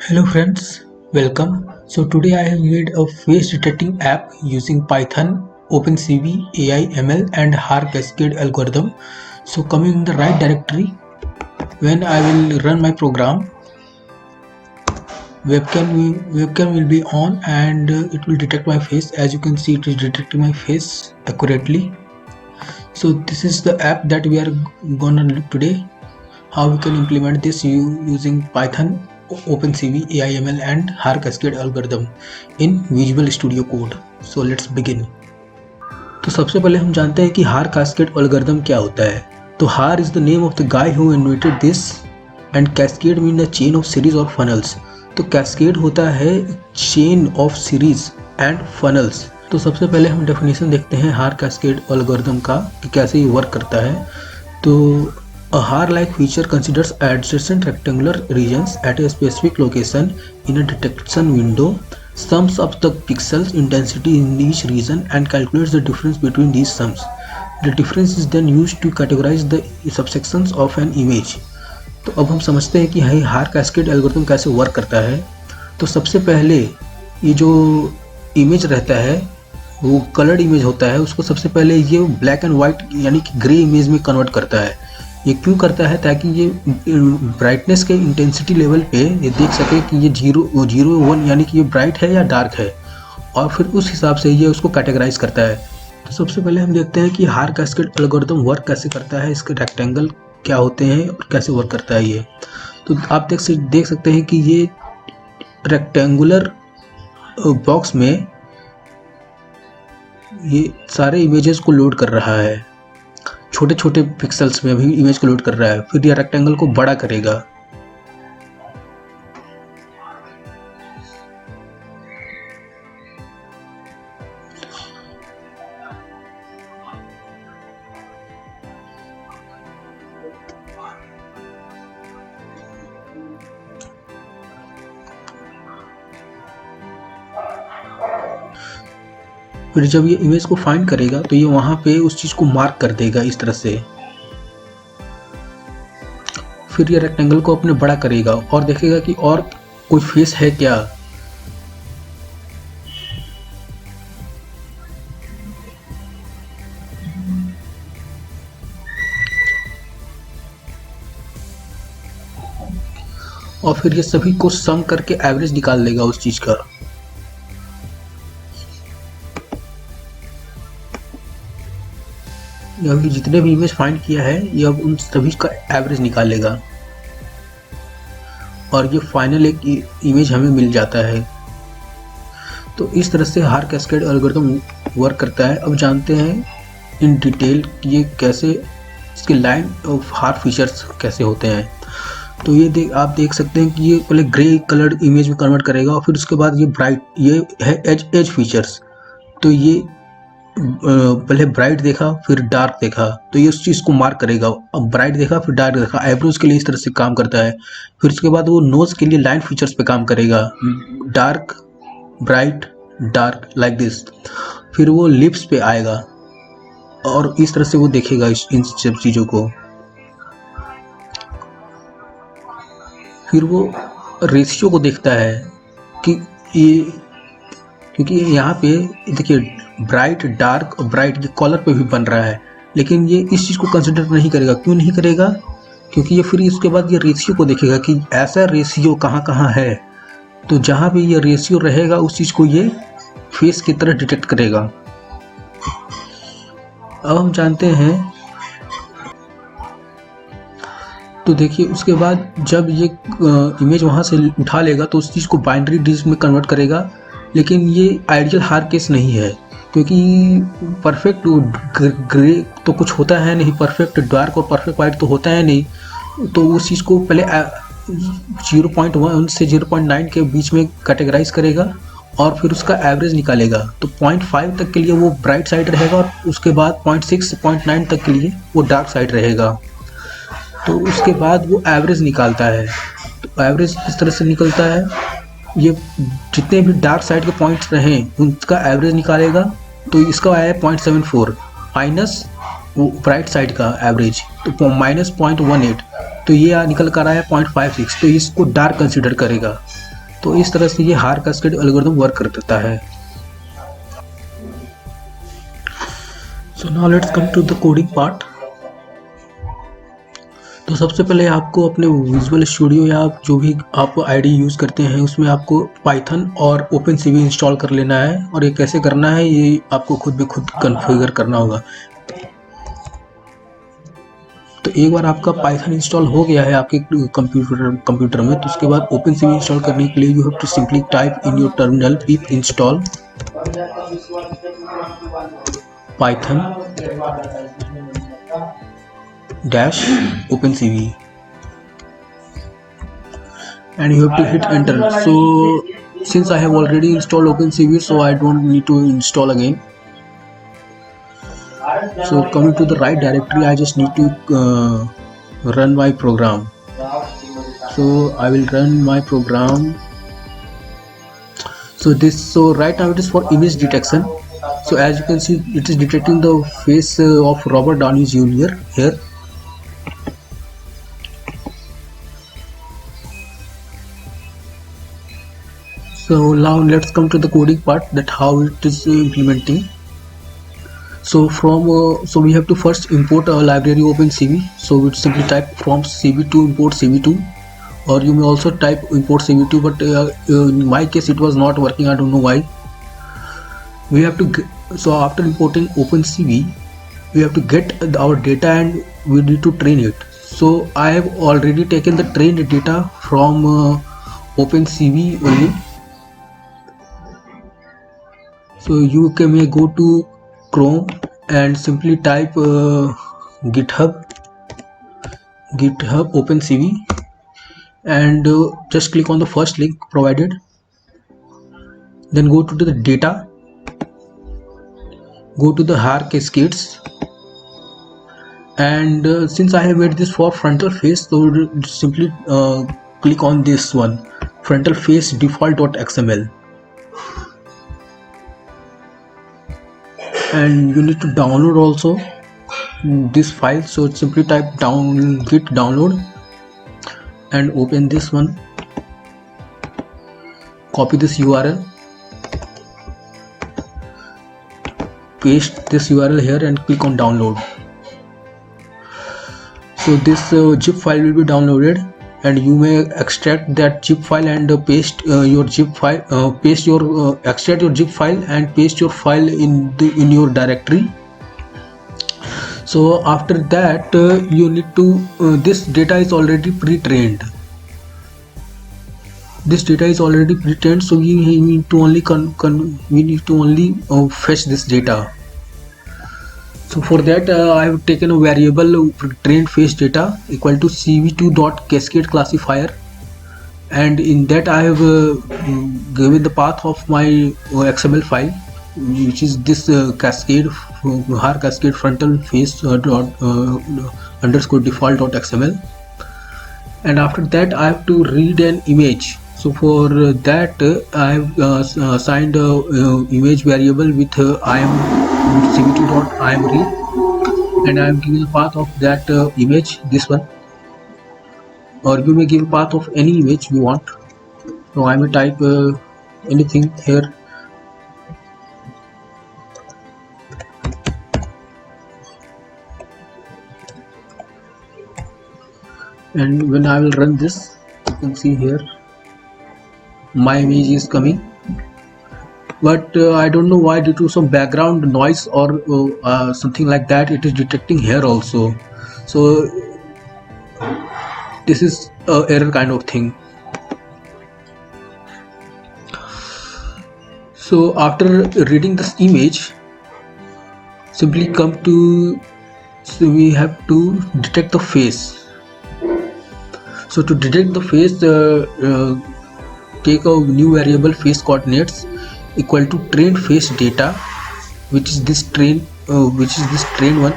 Hello friends, welcome. So today I have made a face detecting app using Python, OpenCV, AI, ML and HAR cascade algorithm. So coming in the right directory, when I will run my program, webcam will be on and it will detect my face. As you can see, it is detecting my face accurately. So this is the app that we are gonna look today. How we can implement this using Python, OpenCV, AIML and HAR cascade algorithm in Visual Studio Code. So let's begin. तो सबसे पहले हम जानते हैं कि हार cascade algorithm क्या होता है। तो हार is the name of the guy who invented this and cascade mean a chain of series और फनल्स। तो कैस्केड होता है chain of series and funnels. तो सबसे पहले हम डेफिनेशन देखते हैं हार कैस्केड एल्गोरिथम का कि कैसे ये वर्क करता है। तो a HAR-like feature considers adjacent rectangular regions at a specific location in a detection window, sums up the pixels intensity in each region and calculates the difference between these sums. The difference is then used to categorize the subsections of an image. तो अब हम समझते हैं कि हार cascade algorithm कैसे work करता है। तो सबसे पहले ये जो इमेज रहता है वो कलर्ड इमेज होता है, उसको सबसे पहले ये ब्लैक एंड वाइट यानी कि ग्रे इमेज में कन्वर्ट करता है। ये क्यों करता है? ताकि ये ब्राइटनेस के इंटेंसिटी लेवल पे ये देख सके कि ये 0, 1 यानी कि ये ब्राइट है या डार्क है, और फिर उस हिसाब से ये उसको कैटेगराइज करता है। तो सबसे पहले हम देखते हैं कि हार कैस्केड एल्गोरिथम वर्क कैसे करता है, इसके रेक्टेंगल क्या होते हैं और कैसे वर्क करता है ये। तो आप देख सकते हैं कि ये रेक्टेंगुलर बॉक्स में ये सारे इमेजेस को लोड कर रहा है, छोटे छोटे पिक्सल्स में भी इमेज को लोड कर रहा है। फिर यह रेक्टेंगल को बड़ा करेगा। फिर जब ये इमेज को फाइंड करेगा तो ये वहां पे उस चीज को मार्क कर देगा इस तरह से। फिर ये रेक्टेंगल को अपने बड़ा करेगा और देखेगा कि और कोई फेस है क्या। और फिर ये सभी को सम करके एवरेज निकाल लेगा उस चीज का। अभी जितने भी इमेज फाइंड किया है ये अब उन सभी का एवरेज निकालेगा और ये फाइनल एक इमेज हमें मिल जाता है। तो इस तरह से हार कैस्केड एल्गोरिथम वर्क करता है। अब जानते हैं इन डिटेल कि ये कैसे, इसके लाइन ऑफ हार फीचर्स कैसे होते हैं। तो ये आप देख सकते हैं कि ये पहले ग्रे कलर्ड इमेज में कन्वर्ट करेगा और फिर उसके बाद ये ब्राइट, ये है एज फीचर्स। तो ये पहले ब्राइट देखा फिर डार्क देखा तो ये उस चीज़ को मार्क करेगा। अब ब्राइट देखा फिर डार्क देखा, आईब्रोज के लिए इस तरह से काम करता है। फिर उसके बाद वो नोज के लिए लाइन फीचर्स पे काम करेगा, dark bright dark like this. फिर वो लिप्स पे आएगा और इस तरह से वो देखेगा इन सब चीज़ों को। फिर वो रेशियो को देखता है कि ये, क्योंकि यहाँ पे देखिए ब्राइट डार्क और ब्राइट ये कॉलर पे भी बन रहा है, लेकिन ये इस चीज़ को कंसिडर नहीं करेगा। क्यों नहीं करेगा? क्योंकि ये फिर इसके बाद ये रेशियो को देखेगा कि ऐसा रेशियो कहाँ कहाँ है। तो जहाँ भी ये रेशियो रहेगा उस चीज़ को ये फेस की तरह डिटेक्ट करेगा। अब हम जानते हैं, तो देखिए उसके बाद जब ये इमेज वहाँ से उठा लेगा तो उस चीज़ को बाइनरी डिजिट में कन्वर्ट करेगा। लेकिन ये आइडियल हार केस नहीं है, क्योंकि परफेक्ट ग्रे तो कुछ होता है नहीं, परफेक्ट डार्क और परफेक्ट वाइट तो होता है नहीं। तो उस चीज़ को पहले 0.1 से 0.9 के बीच में कैटेगराइज करेगा और फिर उसका एवरेज निकालेगा। तो 0.5 तक के लिए वो ब्राइट साइड रहेगा और उसके बाद 0.6 से 0.9 तक के लिए वो डार्क साइड रहेगा। तो उसके बाद वो एवरेज निकालता है। तो एवरेज इस तरह से निकलता है, ये जितने भी डार्क साइड के पॉइंट्स रहें उनका एवरेज निकालेगा। तो इसका आया है 0.74 माइनस वो ब्राइट साइड का एवरेज, तो माइनस 0.18। तो ये निकल कर आया है 0.56। तो इसको डार्क कंसिडर करेगा। तो इस तरह से ये हायर कैस्केड एल्गोरिथम वर्क कर देता है। So now let's come to the coding part. तो सबसे पहले आपको अपने विजुअल स्टूडियो या जो भी आप आईडी यूज़ करते हैं उसमें आपको पाइथन और ओपनसीवी इंस्टॉल कर लेना है, और ये कैसे करना है ये आपको खुद भी खुद कॉन्फ़िगर करना होगा। तो एक बार आपका पाइथन इंस्टॉल हो गया है आपके कंप्यूटर में, तो उसके बाद ओपनसीवी इंस्टॉल करने के लिए you have to simply type in your terminal pip install Python dash opencv and you have to hit enter. So since I have already installed opencv, so I don't need to install again. So coming to the right directory, I just need to run my program. So I will run my program. So right now it is for image detection. So as you can see, it is detecting the face of Robert Downey Jr. here. So now let's come to the coding part, that how it is implementing. So so we have to first import a library opencv. So we simply type from cv2 import cv2, or you may also type import cv2, but in my case it was not working. I don't know why. We have to so after importing opencv, we have to get our data and we need to train it. So I have already taken the trained data from opencv only. So you may go to Chrome and simply type GitHub opencv, and just click on the first link provided. Then go to the data, go to the higher cascades, and since I have made this for frontal face, so simply click on this one, frontal face default.xml, and you need to download also this file. So simply type git download and open this one, copy this URL, paste this URL here and click on download. So this zip file will be downloaded, and you may extract that zip file and paste your zip file, extract your zip file and paste your file in your directory. So after that you need to this data is already pre-trained. So we need to only fetch this data. So for that I have taken a variable trained face data equal to cv2.cascade classifier, and in that I have given the path of my XML file, which is this cascade har cascade frontal face underscore default.xml, and after that I have to read an image. So for that I have assigned a image variable with cv2.imread, and I am giving the path of that image, this one, or you may give a path of any image you want. So I may type anything here. And when I will run this, you can see here my image is coming, but I don't know why, due to some background noise or something like that, it is detecting here also. So this is a error kind of thing. So after reading this image, simply come to, so we have to detect the face. So to detect the face, take a new variable face coordinates equal to trained face data, which is this train one,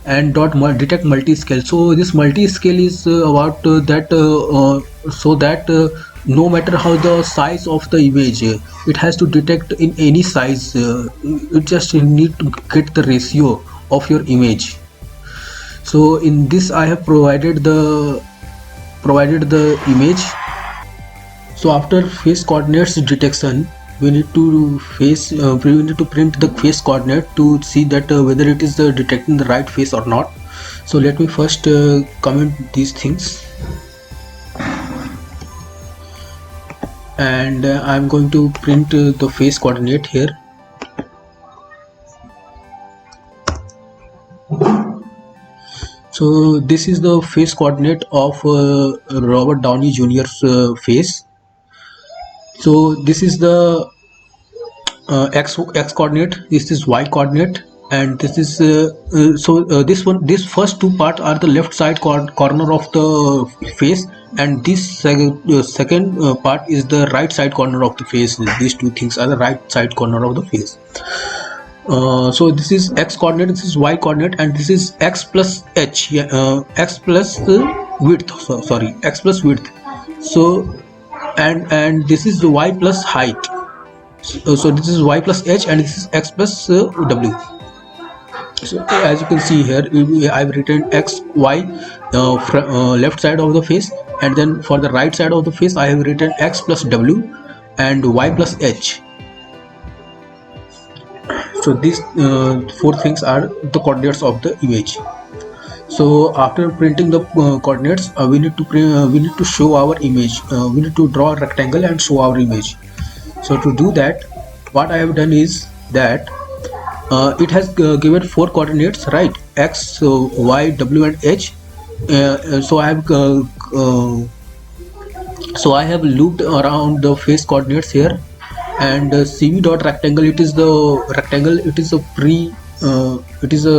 and detect multi-scale. So this multi-scale is about that so that no matter how the size of the image, it has to detect in any size. You just need to get the ratio of your image. So in this I have provided the image. So after face coordinates detection, we need to print the face coordinate to see that whether it is detecting the right face or not. So let me first comment these things, and I'm going to print the face coordinate here. So this is the face coordinate of Robert Downey Jr.'s face. So this is the x coordinate, this is y coordinate, and this is this first two parts are the left side corner of the face, and this second part is the right side corner of the face. These two things are the right side corner of the face. So this is x coordinate, this is y coordinate, and this is x plus h, x plus width, sorry, x plus width. So and this is the y plus height. So this is y plus h, and this is x plus w. So as you can see here, I've written x, y left side of the face, and then for the right side of the face I have written x plus w and y plus h. So these four things are the coordinates of the image. So after printing the coordinates, we need to show our image. We need to draw a rectangle and show our image. So to do that, what I have done is that it has given four coordinates, right? X, y, w, and h. So I have looped around the face coordinates here, and cv dot rectangle. It is the rectangle. It is a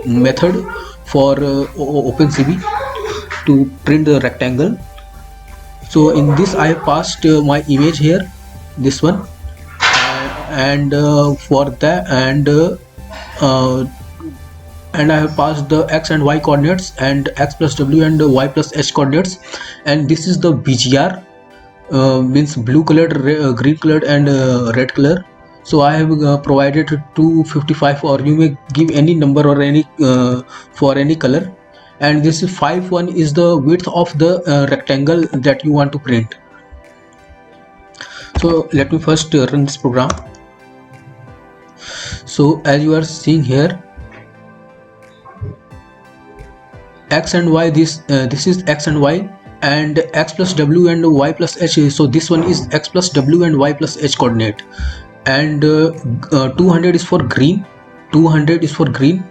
method for OpenCV to print the rectangle. So in this I have passed my image here, this one, and for that, and I have passed the x and y coordinates, and x plus w and y plus h coordinates, and this is the BGR, means blue colored, green colored, and red color. So I have provided 255, or you may give any number or any for any color, and this is 5.1 is the width of the rectangle that you want to print. So let me first run this program. So as you are seeing here, x and y, this is x and y, and x plus w and y plus h. So this one is x plus w and y plus h coordinate, and 200 is for green. 200 is for green.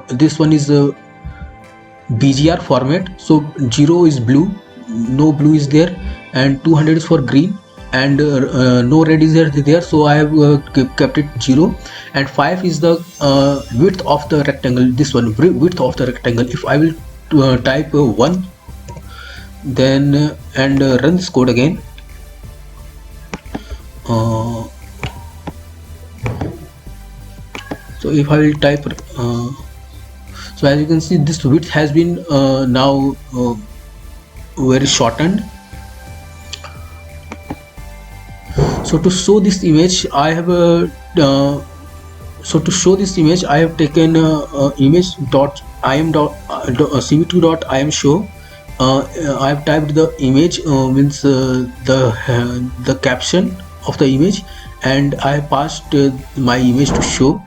This one is BGR format. So 0 is blue, no blue is there, and 200 is for green, and no red is there. So I have kept it 0, and 5 is the width of the rectangle. This one, width of the rectangle. If I will type 1, then and run this code again. So if I will type, so as you can see, this width has been now very shortened. So to show this image, I have taken image dot im dot cv2 dot im show. I have typed the image, means the caption of the image, and I passed my image to show.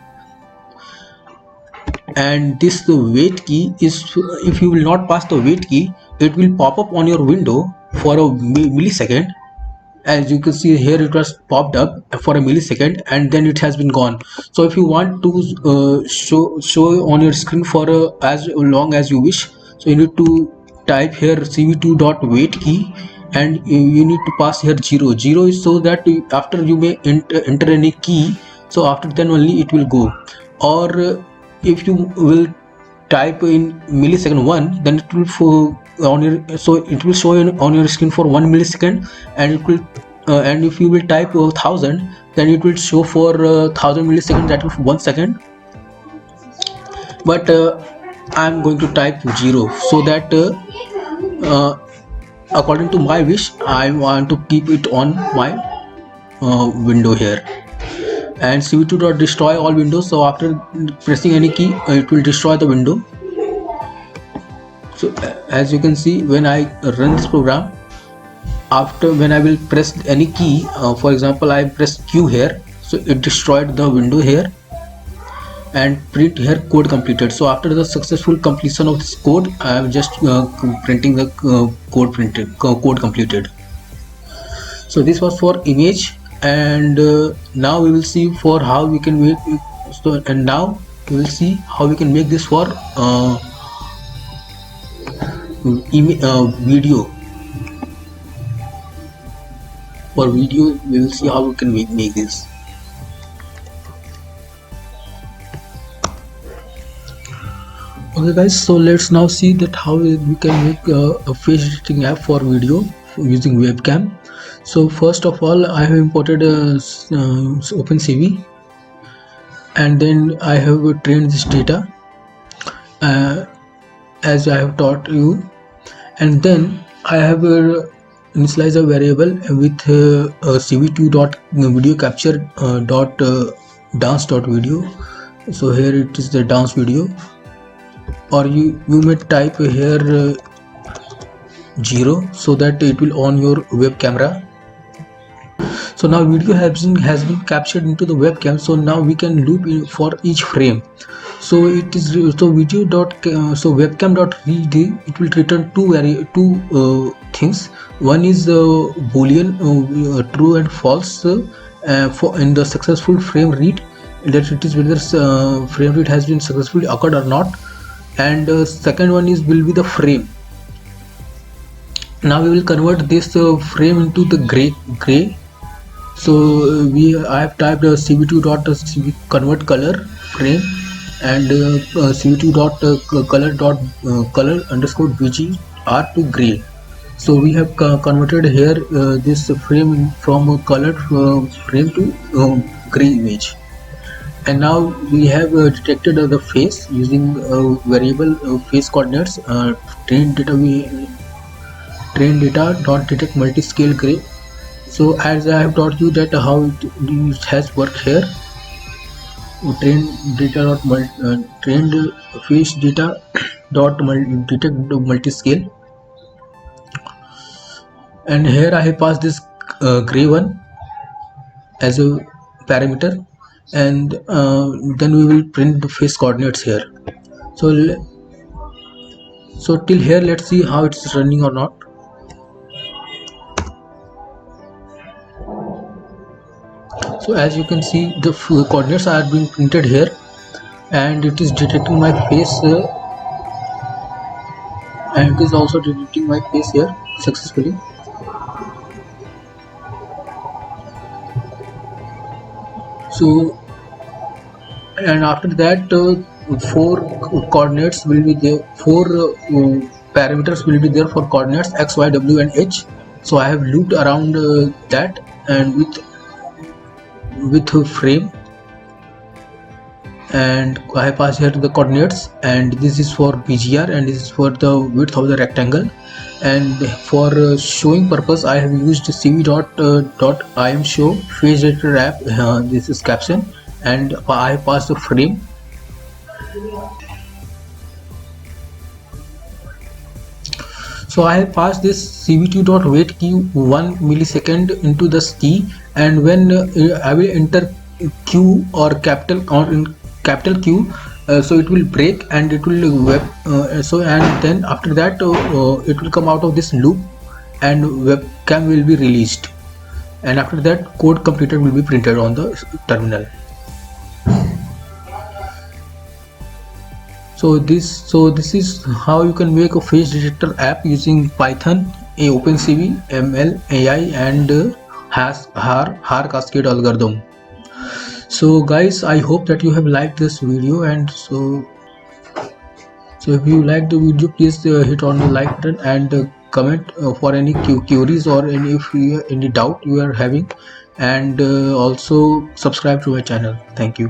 And this the wait key is, if you will not pass the wait key, it will pop up on your window for a millisecond. As you can see here, it was popped up for a millisecond, and then it has been gone. So if you want to show on your screen for as long as you wish, so you need to type here cv2 dot wait key, and you need to pass here 0. 0 is so that after you may enter any key, so after then only it will go. Or if you will type in millisecond 1, then it will it will show on your screen for 1 millisecond, and it will and if you will type 1000, then it will show for 1000 milliseconds, that is 1 second. But I'm going to type 0, so that according to my wish, I want to keep it on my window here. And cv2 dot destroy all windows. So after pressing any key, it will destroy the window. So as you can see, when I run this program, after when I will press any key, for example I press Q here, so it destroyed the window here, and print here code completed. So after the successful completion of this code, I am just printing the code completed. So this was for image, and now we will see for how we can make and now we will see how we can make this for video. For video we will see how we can make this. Okay guys, so let's now see that how we can make a face editing app for video using webcam. So first of all, I have imported OpenCV, and then I have trained this data as I have taught you, and then I have initialized a variable with cv2.video capture dance.video. So here it is the dance video, or you may type here 0 so that it will on your web camera. So now video has been captured into the webcam. So now we can loop in for each frame. So it is so webcam.read, it will return two things. One is boolean true and false for in the successful frame read, that it is whether frame read has been successfully occurred or not, and second one is will be the frame. Now we will convert this frame into the gray. So I have typed cv2.cv convert color frame and cv2.color underscore bgr to gray. So we have converted here this frame from a colored frame to gray image. And now we have detected the face using variable face coordinates. Train data dot detect multi-scale gray. So as I have taught you that how it has worked here. Trained face data dot detect multi-scale, and here I have passed this gray one as a parameter, and then we will print the face coordinates here. So till here, let's see how it's running or not. So as you can see, the coordinates are being printed here, and it is detecting my face, and it is also detecting my face here successfully. So, and after that, 4 coordinates will be there. 4 parameters will be there for coordinates x, y, w, and h. So I have looped around that, and with a frame, and I pass here the coordinates, and this is for BGR, and this is for the width of the rectangle. And for showing purpose, I have used cv.imshow face editor app. This is caption, and I pass the frame. So I have passed this cv2.wait key 1 millisecond into this key, and when I will enter Q or capital Q, so it will break and it will and then after that it will come out of this loop and webcam will be released, and after that code completed will be printed on the terminal. So this is how you can make a face detector app using Python, OpenCV, ML, AI, and HAR cascade algorithm. So guys, I hope that you have liked this video, and so if you like the video, please hit on the like button and comment for any queries or any doubt you are having, and also subscribe to my channel. Thank you.